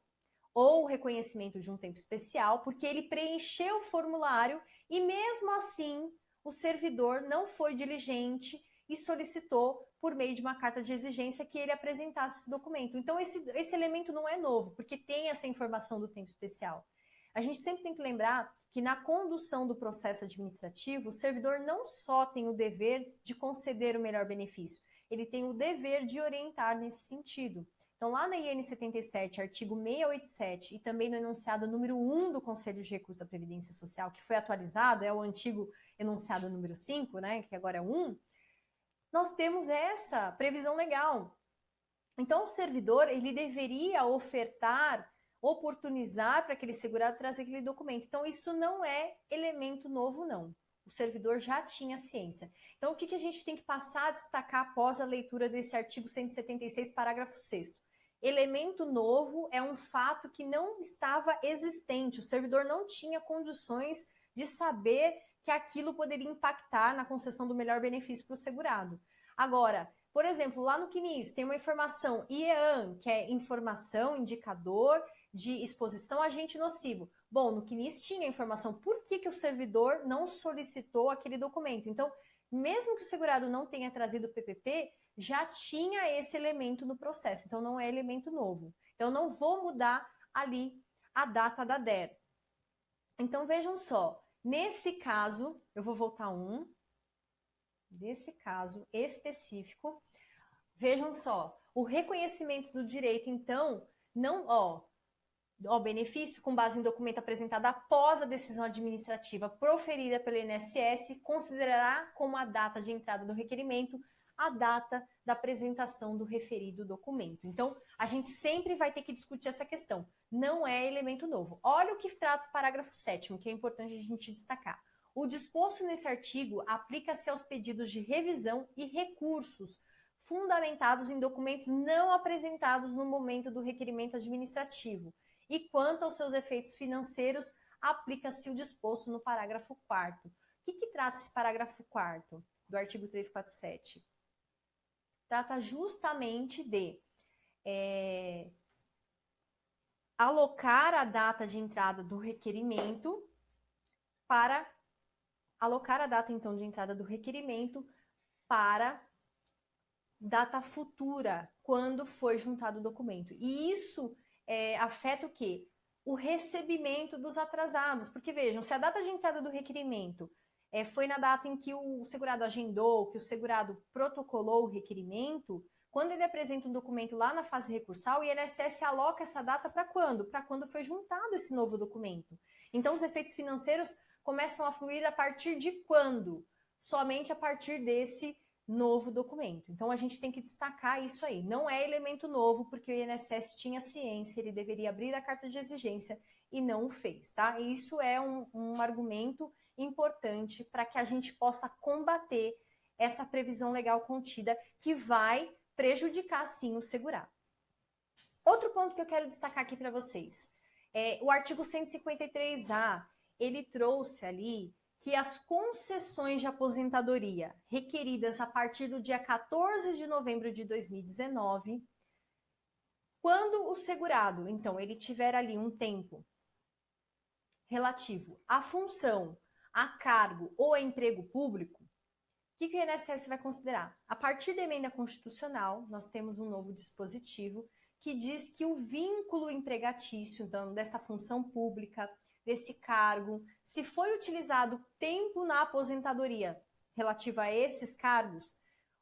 ou reconhecimento de um tempo especial, porque ele preencheu o formulário e mesmo assim o servidor não foi diligente e solicitou por meio de uma carta de exigência que ele apresentasse esse documento. Então esse elemento não é novo, porque tem essa informação do tempo especial. A gente sempre tem que lembrar que na condução do processo administrativo, o servidor não só tem o dever de conceder o melhor benefício, ele tem o dever de orientar nesse sentido. Então, lá na IN 77, artigo 687, e também no enunciado número 1 do Conselho de Recursos da Previdência Social, que foi atualizado, é o antigo enunciado número 5, né, que agora é o 1, nós temos essa previsão legal. Então, o servidor, ele deveria oportunizar para aquele segurado trazer aquele documento. Então, isso não é elemento novo, não. O servidor já tinha ciência. Então, o que a gente tem que passar a destacar após a leitura desse artigo 176, parágrafo 6º? Elemento novo é um fato que não estava existente. O servidor não tinha condições de saber que aquilo poderia impactar na concessão do melhor benefício para o segurado. Agora, por exemplo, lá no CNIS tem uma informação IEAN, que é informação, indicador de exposição a agente nocivo. Bom, no CNIS tinha informação. Por que o servidor não solicitou aquele documento? Então, mesmo que o segurado não tenha trazido o PPP, já tinha esse elemento no processo. Então, não é elemento novo. Então, não vou mudar ali a data da DER. Então, vejam só. Nesse caso, eu vou voltar Nesse caso específico, vejam só, o reconhecimento do direito, então, não, benefício com base em documento apresentado após a decisão administrativa proferida pelo INSS, considerará como a data de entrada do requerimento a data da apresentação do referido documento. Então, a gente sempre vai ter que discutir essa questão. Não é elemento novo. Olha o que trata o parágrafo 7º, que é importante a gente destacar. O disposto nesse artigo aplica-se aos pedidos de revisão e recursos fundamentados em documentos não apresentados no momento do requerimento administrativo. E quanto aos seus efeitos financeiros, aplica-se o disposto no parágrafo 4º. O que trata esse parágrafo 4º do artigo 347? Trata justamente de alocar a data de entrada do requerimento alocar a data, então, de entrada do requerimento para data futura, quando foi juntado o documento. E isso afeta o quê? O recebimento dos atrasados. Porque vejam, se a data de entrada do requerimento foi na data em que o segurado agendou, que o segurado protocolou o requerimento, quando ele apresenta um documento lá na fase recursal, o INSS aloca essa data para quando? Para quando foi juntado esse novo documento. Então, os efeitos financeiros começam a fluir a partir de quando? Somente a partir desse novo documento. Então, a gente tem que destacar isso aí. Não é elemento novo, porque o INSS tinha ciência, ele deveria abrir a carta de exigência e não o fez, tá? E isso é um argumento importante para que a gente possa combater essa previsão legal contida que vai prejudicar, sim, o segurado. Outro ponto que eu quero destacar aqui para vocês. O artigo 153A, ele trouxe ali que as concessões de aposentadoria requeridas a partir do dia 14 de novembro de 2019, quando o segurado, então, ele tiver ali um tempo relativo à função, a cargo ou a emprego público, o que o INSS vai considerar? A partir da emenda constitucional, nós temos um novo dispositivo que diz que o vínculo empregatício, então, dessa função pública, desse cargo, se foi utilizado tempo na aposentadoria relativa a esses cargos,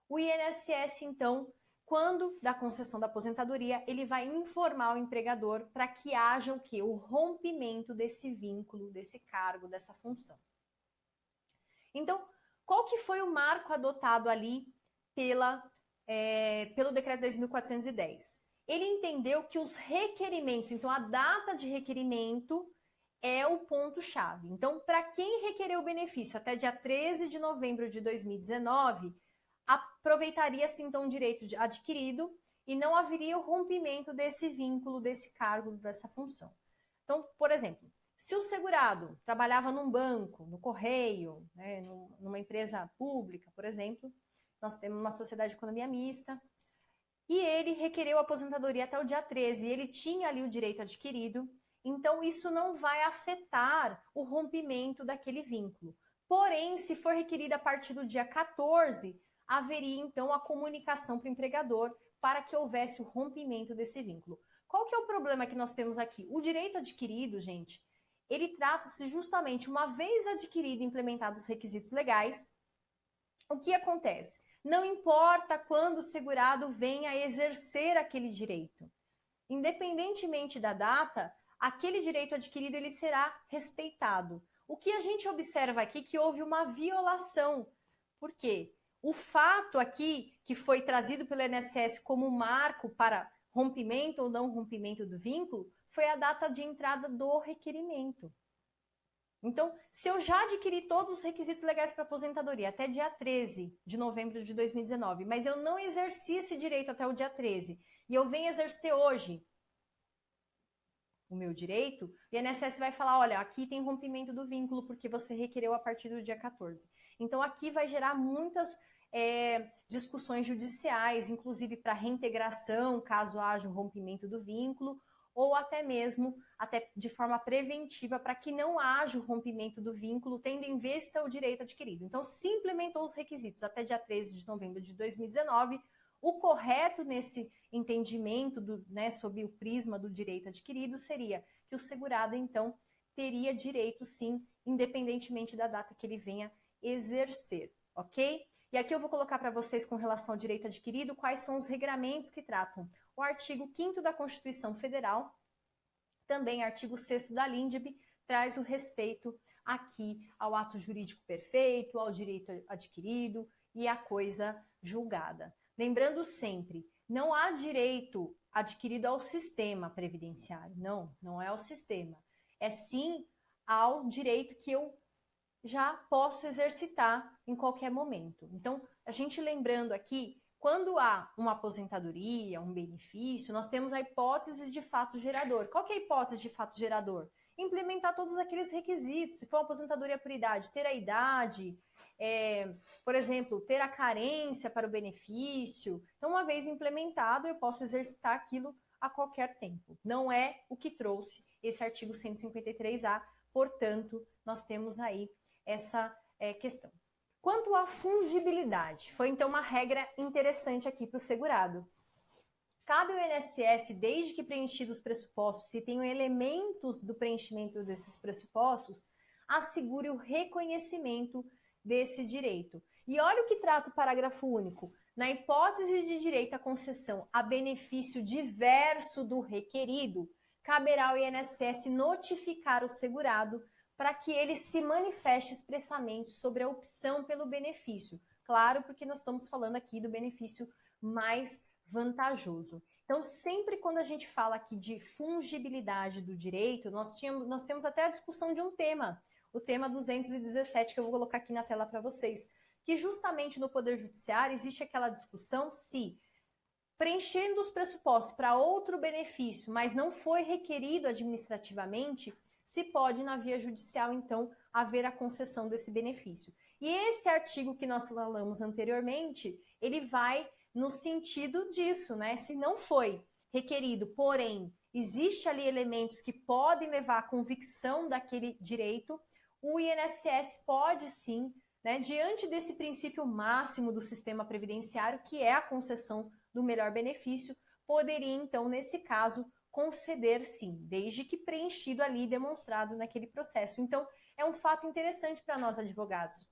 o INSS, então, quando da concessão da aposentadoria, ele vai informar o empregador para que haja o quê? O rompimento desse vínculo, desse cargo, dessa função. Então, qual que foi o marco adotado ali pelo decreto 10.410? Ele entendeu que os requerimentos, então a data de requerimento é o ponto-chave. Então, para quem requereu o benefício até dia 13 de novembro de 2019, aproveitaria-se então o direito adquirido e não haveria o rompimento desse vínculo, desse cargo, dessa função. Então, por exemplo, se o segurado trabalhava num banco, no correio, né, numa empresa pública, por exemplo, nós temos uma sociedade de economia mista, e ele requereu a aposentadoria até o dia 13, e ele tinha ali o direito adquirido, então isso não vai afetar o rompimento daquele vínculo. Porém, se for requerido a partir do dia 14, haveria então a comunicação para o empregador para que houvesse o rompimento desse vínculo. Qual que é o problema que nós temos aqui? O direito adquirido, gente, ele trata-se justamente, uma vez adquirido e implementados os requisitos legais, o que acontece? Não importa quando o segurado venha a exercer aquele direito. Independentemente da data, aquele direito adquirido ele será respeitado. O que a gente observa aqui é que houve uma violação. Por quê? O fato aqui que foi trazido pelo INSS como marco para rompimento ou não rompimento do vínculo foi a data de entrada do requerimento. Então, se eu já adquiri todos os requisitos legais para aposentadoria até dia 13 de novembro de 2019, mas eu não exerci esse direito até o dia 13, e eu venho exercer hoje o meu direito, o INSS vai falar, olha, aqui tem rompimento do vínculo porque você requereu a partir do dia 14. Então, aqui vai gerar muitas discussões judiciais, inclusive para reintegração, caso haja um rompimento do vínculo, ou até mesmo de forma preventiva para que não haja o rompimento do vínculo, tendo em vista o direito adquirido. Então, se implementou os requisitos até dia 13 de novembro de 2019, o correto nesse entendimento, sob o prisma do direito adquirido, seria que o segurado, então, teria direito, sim, independentemente da data que ele venha exercer, ok? E aqui eu vou colocar para vocês, com relação ao direito adquirido, quais são os regramentos que tratam. O artigo 5º da Constituição Federal, também artigo 6º da LINDB, traz o respeito aqui ao ato jurídico perfeito, ao direito adquirido e à coisa julgada. Lembrando sempre, não há direito adquirido ao sistema previdenciário. Não, não é ao sistema. É sim ao direito que eu já posso exercitar em qualquer momento. Então, a gente lembrando aqui, quando há uma aposentadoria, um benefício, nós temos a hipótese de fato gerador. Qual que é a hipótese de fato gerador? Implementar todos aqueles requisitos. Se for uma aposentadoria por idade, ter a idade, por exemplo, ter a carência para o benefício. Então, uma vez implementado, eu posso exercitar aquilo a qualquer tempo. Não é o que trouxe esse artigo 153A, portanto, nós temos aí essa questão. Quanto à fungibilidade, foi então uma regra interessante aqui para o segurado. Cabe ao INSS, desde que preenchidos os pressupostos, se tenham elementos do preenchimento desses pressupostos, assegure o reconhecimento desse direito. E olha o que trata o parágrafo único. Na hipótese de direito à concessão a benefício diverso do requerido, caberá ao INSS notificar o segurado para que ele se manifeste expressamente sobre a opção pelo benefício. Claro, porque nós estamos falando aqui do benefício mais vantajoso. Então, sempre quando a gente fala aqui de fungibilidade do direito, nós temos até a discussão de um tema, o tema 217, que eu vou colocar aqui na tela para vocês, que justamente no Poder Judiciário existe aquela discussão se, preenchendo os pressupostos para outro benefício, mas não foi requerido administrativamente, se pode, na via judicial, então, haver a concessão desse benefício. E esse artigo que nós falamos anteriormente, ele vai no sentido disso, né? Se não foi requerido, porém, existe ali elementos que podem levar à convicção daquele direito, o INSS pode sim, né, diante desse princípio máximo do sistema previdenciário, que é a concessão do melhor benefício, poderia, então, nesse caso, conceder sim, desde que preenchido ali, demonstrado naquele processo. Então, é um fato interessante para nós advogados.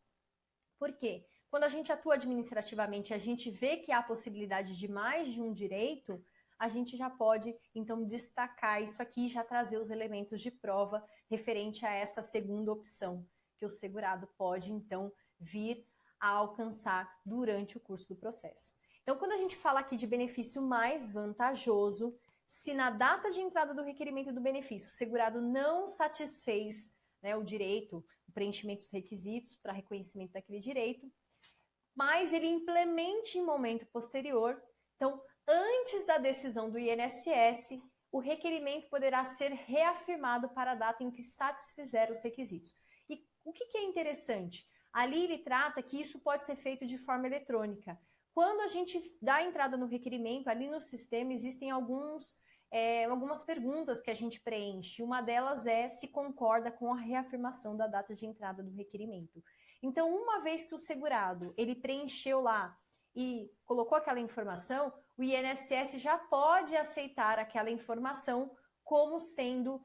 Por quê? Quando a gente atua administrativamente, a gente vê que há possibilidade de mais de um direito, a gente já pode, então, destacar isso aqui e já trazer os elementos de prova referente a essa segunda opção, que o segurado pode, então, vir a alcançar durante o curso do processo. Então, quando a gente fala aqui de benefício mais vantajoso, se na data de entrada do requerimento do benefício o segurado não satisfez, né, o direito, o preenchimento dos requisitos para reconhecimento daquele direito, mas ele implemente em momento posterior. Então, antes da decisão do INSS, o requerimento poderá ser reafirmado para a data em que satisfizer os requisitos. E o que é interessante? Ali ele trata que isso pode ser feito de forma eletrônica. Quando a gente dá entrada no requerimento, ali no sistema existem algumas perguntas que a gente preenche. Uma delas é se concorda com a reafirmação da data de entrada do requerimento. Então, uma vez que o segurado ele preencheu lá e colocou aquela informação, o INSS já pode aceitar aquela informação como sendo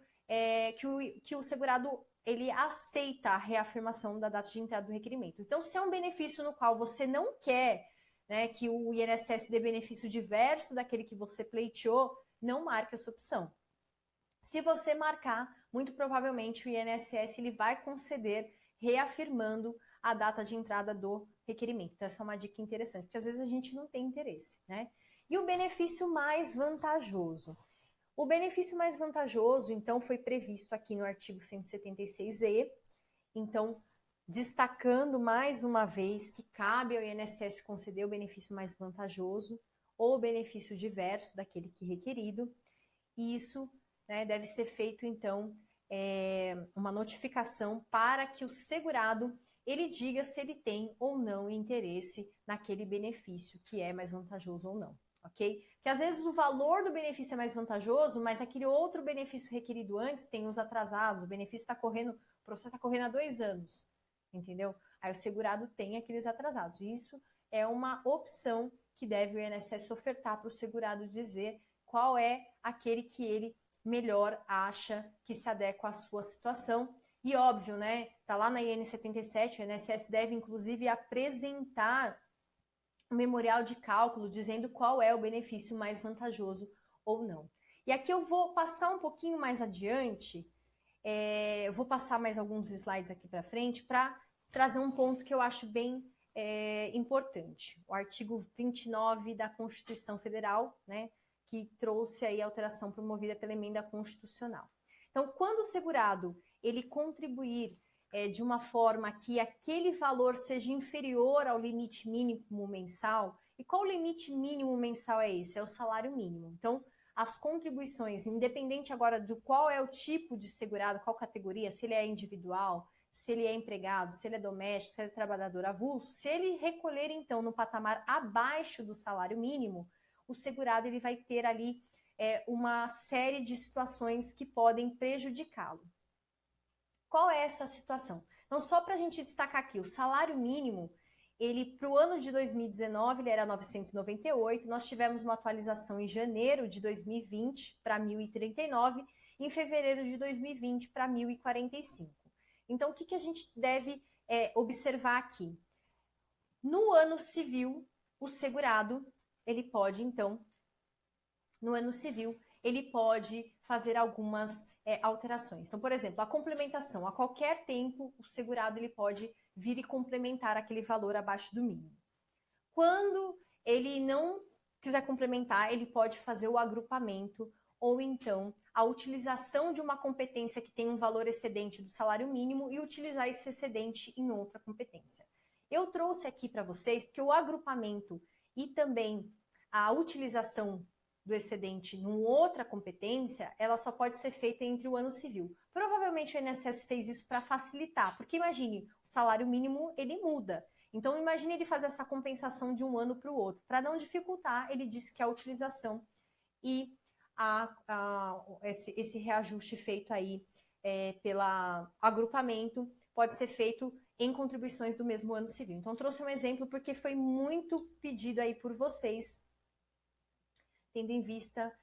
que o segurado ele aceita a reafirmação da data de entrada do requerimento. Então, se é um benefício no qual você não quer, né, que o INSS dê benefício diverso daquele que você pleiteou, não marque essa opção. Se você marcar, muito provavelmente o INSS ele vai conceder reafirmando a data de entrada do requerimento. Então, essa é uma dica interessante, porque às vezes a gente não tem interesse, né? E o benefício mais vantajoso. O benefício mais vantajoso, então, foi previsto aqui no artigo 176E. Então, destacando mais uma vez que cabe ao INSS conceder o benefício mais vantajoso ou o benefício diverso daquele que requerido. E isso, né, deve ser feito, então, uma notificação para que o segurado ele diga se ele tem ou não interesse naquele benefício que é mais vantajoso ou não, ok? Que às vezes o valor do benefício é mais vantajoso, mas aquele outro benefício requerido antes tem os atrasados, o benefício está correndo, o processo está correndo há 2 anos, entendeu? Aí o segurado tem aqueles atrasados. Isso é uma opção que deve o INSS ofertar para o segurado dizer qual é aquele que ele melhor acha que se adequa à sua situação. E óbvio, né? Tá lá na IN 77, o INSS deve inclusive apresentar um memorial de cálculo dizendo qual é o benefício mais vantajoso ou não. E aqui eu vou passar um pouquinho mais adiante, eu vou passar mais alguns slides aqui para frente para trazer um ponto que eu acho bem importante. O artigo 29 da Constituição Federal, né? Que trouxe aí a alteração promovida pela emenda constitucional. Então, quando o segurado ele contribuir de uma forma que aquele valor seja inferior ao limite mínimo mensal, e qual o limite mínimo mensal é esse? É o salário mínimo. Então, as contribuições, independente agora de qual é o tipo de segurado, qual categoria, se ele é individual, se ele é empregado, se ele é doméstico, se ele é trabalhador avulso, se ele recolher, então, no patamar abaixo do salário mínimo, o segurado ele vai ter ali uma série de situações que podem prejudicá-lo. Qual é essa situação? Então, só para a gente destacar aqui, o salário mínimo, ele para o ano de 2019, ele era 998, nós tivemos uma atualização em janeiro de 2020 para 1.039, em fevereiro de 2020 para 1.045. Então, o que a gente deve observar aqui? No ano civil, o segurado, ele pode, então, no ano civil, ele pode fazer algumas alterações. Então, por exemplo, a complementação. A qualquer tempo, o segurado ele pode vir e complementar aquele valor abaixo do mínimo. Quando ele não quiser complementar, ele pode fazer o agrupamento ou então a utilização de uma competência que tem um valor excedente do salário mínimo e utilizar esse excedente em outra competência. Eu trouxe aqui para vocês porque o agrupamento e também a utilização do excedente em outra competência, ela só pode ser feita entre o ano civil. Provavelmente o INSS fez isso para facilitar, porque imagine, o salário mínimo ele muda. Então imagine ele fazer essa compensação de um ano para o outro. Para não dificultar, ele disse que a utilização e esse reajuste feito aí pelo agrupamento pode ser feito em contribuições do mesmo ano civil. Então trouxe um exemplo porque foi muito pedido aí por vocês, tendo em vista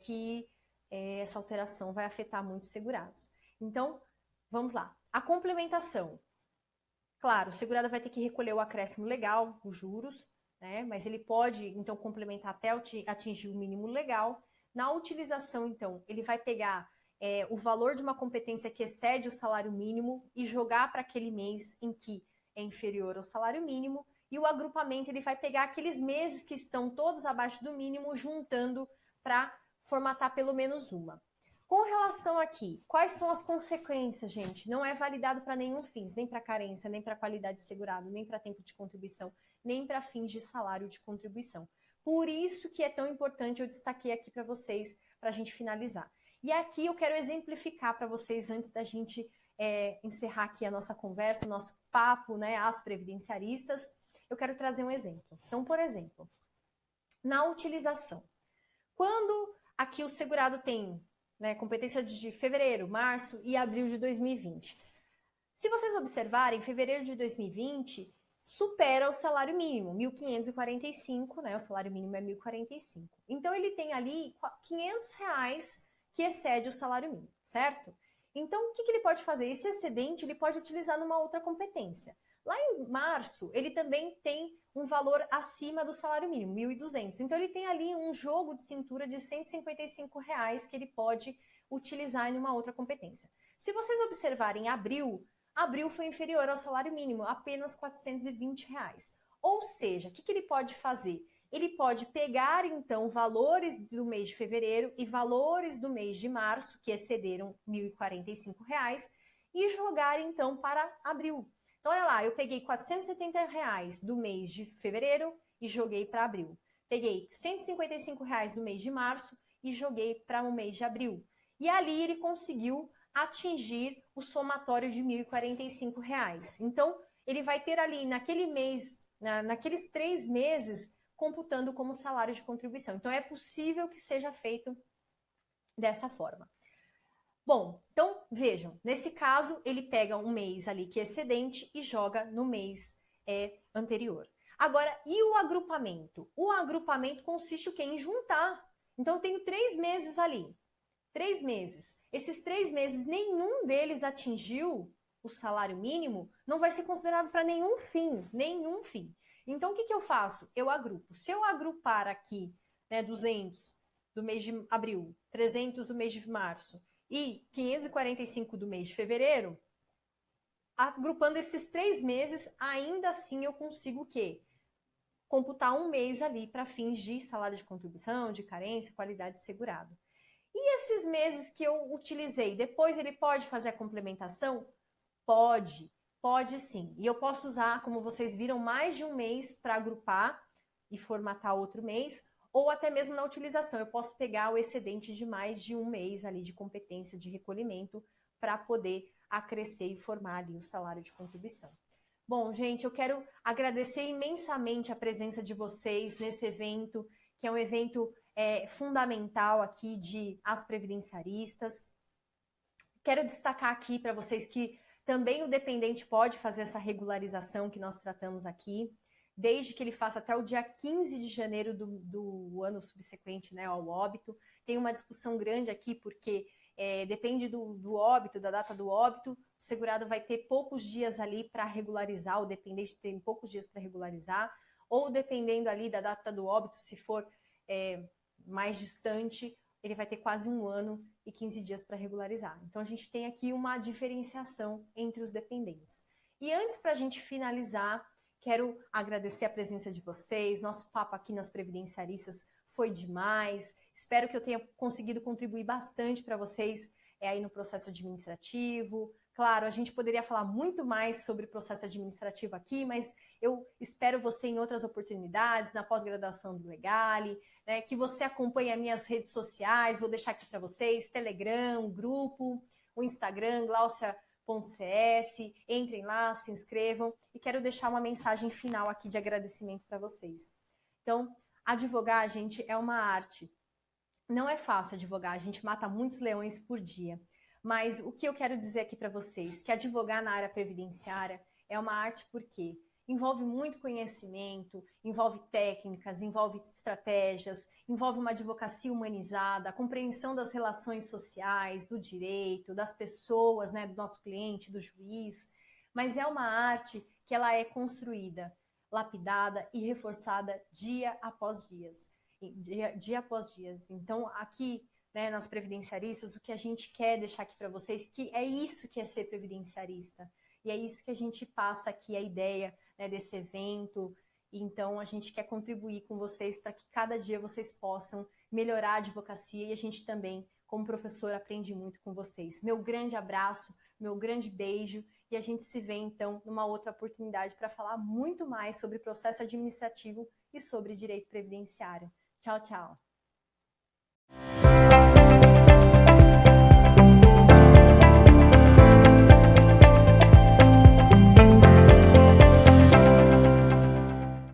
que essa alteração vai afetar muitos segurados. Então, vamos lá. A complementação. Claro, o segurado vai ter que recolher o acréscimo legal, os juros, né? Mas ele pode, então, complementar até atingir o mínimo legal. Na utilização, então, ele vai pegar o valor de uma competência que excede o salário mínimo e jogar para aquele mês em que é inferior ao salário mínimo. E o agrupamento, ele vai pegar aqueles meses que estão todos abaixo do mínimo, juntando para formatar pelo menos uma. Com relação aqui, quais são as consequências, gente? Não é validado para nenhum fins, nem para carência, nem para qualidade de segurado, nem para tempo de contribuição, nem para fins de salário de contribuição. Por isso que é tão importante, eu destaquei aqui para vocês, para a gente finalizar. E aqui eu quero exemplificar para vocês, antes da gente encerrar aqui a nossa conversa, o nosso papo, né, às previdenciaristas, eu quero trazer um exemplo. Então, por exemplo, na utilização, quando aqui o segurado tem competência de fevereiro, março e abril de 2020. Se vocês observarem, fevereiro de 2020 supera o salário mínimo, 1.545, né? O salário mínimo é 1.045. Então, ele tem ali R$500 que excede o salário mínimo, certo? Então, o que ele pode fazer? Esse excedente ele pode utilizar numa outra competência. Lá em março, ele também tem um valor acima do salário mínimo, 1.200. Então, ele tem ali um jogo de cintura de R$155 que ele pode utilizar em uma outra competência. Se vocês observarem abril foi inferior ao salário mínimo, apenas R$420. Ou seja, o que ele pode fazer? Ele pode pegar, então, valores do mês de fevereiro e valores do mês de março, que excederam R$1.045, e jogar, então, para abril. Então, olha lá, eu peguei R$470 do mês de fevereiro e joguei para abril. Peguei R$155 do mês de março e joguei para o mês de abril. E ali ele conseguiu atingir o somatório de R$1.045. Então, ele vai ter ali naquele mês, naqueles 3 meses, computando como salário de contribuição. Então, é possível que seja feito dessa forma. Bom, então vejam, nesse caso ele pega um mês ali que é excedente e joga no mês anterior. Agora, e o agrupamento? O agrupamento consiste o quê? Em juntar. Então eu tenho 3 meses ali, 3 meses. Esses 3 meses, nenhum deles atingiu o salário mínimo, não vai ser considerado para nenhum fim, nenhum fim. Então o que eu faço? Eu agrupo. Se eu agrupar aqui 200 do mês de abril, 300 do mês de março, e 545 do mês de fevereiro, agrupando esses 3 meses, ainda assim eu consigo o quê? Computar um mês ali para fins de salário de contribuição, de carência, qualidade de segurado. E esses meses que eu utilizei, depois ele pode fazer a complementação? Pode sim. E eu posso usar, como vocês viram, mais de um mês para agrupar e formatar outro mês, ou até mesmo na utilização. Eu posso pegar o excedente de mais de um mês ali de competência de recolhimento para poder acrescer e formar ali o salário de contribuição. Bom, gente, eu quero agradecer imensamente a presença de vocês nesse evento, que é um evento fundamental aqui de As Previdenciaristas. Quero destacar aqui para vocês que Também o dependente pode fazer essa regularização que nós tratamos aqui, desde que ele faça até o dia 15 de janeiro do ano subsequente, né, ao óbito. Tem uma discussão grande aqui, porque depende do óbito, da data do óbito, o segurado vai ter poucos dias ali para regularizar, o dependente tem poucos dias para regularizar, ou dependendo ali da data do óbito, se for mais distante, ele vai ter quase 1 ano e 15 dias para regularizar. Então, a gente tem aqui uma diferenciação entre os dependentes. E antes, para a gente finalizar, quero agradecer a presença de vocês. Nosso papo aqui nas Previdenciaristas foi demais. Espero que eu tenha conseguido contribuir bastante para vocês aí no processo administrativo. Claro, a gente poderia falar muito mais sobre o processo administrativo aqui, mas eu espero você em outras oportunidades, na pós-graduação do Legale, né, que você acompanhe as minhas redes sociais, vou deixar aqui para vocês, Telegram, grupo, o Instagram, glaucia.cs, entrem lá, se inscrevam, e quero deixar uma mensagem final aqui de agradecimento para vocês. Então, advogar, gente, é uma arte. Não é fácil advogar, a gente mata muitos leões por dia. Mas o que eu quero dizer aqui para vocês, que advogar na área previdenciária é uma arte porque envolve muito conhecimento, envolve técnicas, envolve estratégias, envolve uma advocacia humanizada, a compreensão das relações sociais, do direito, das pessoas, né, do nosso cliente, do juiz. Mas é uma arte que ela é construída, lapidada e reforçada dia após dia após dia. Então, aqui, né, nas previdenciaristas, o que a gente quer deixar aqui para vocês, que é isso que é ser previdenciarista. E é isso que a gente passa aqui, a ideia, né, desse evento. Então, a gente quer contribuir com vocês para que cada dia vocês possam melhorar a advocacia e a gente também, como professor, aprende muito com vocês. Meu grande abraço, meu grande beijo e a gente se vê, então, numa outra oportunidade para falar muito mais sobre processo administrativo e sobre direito previdenciário. Tchau, tchau.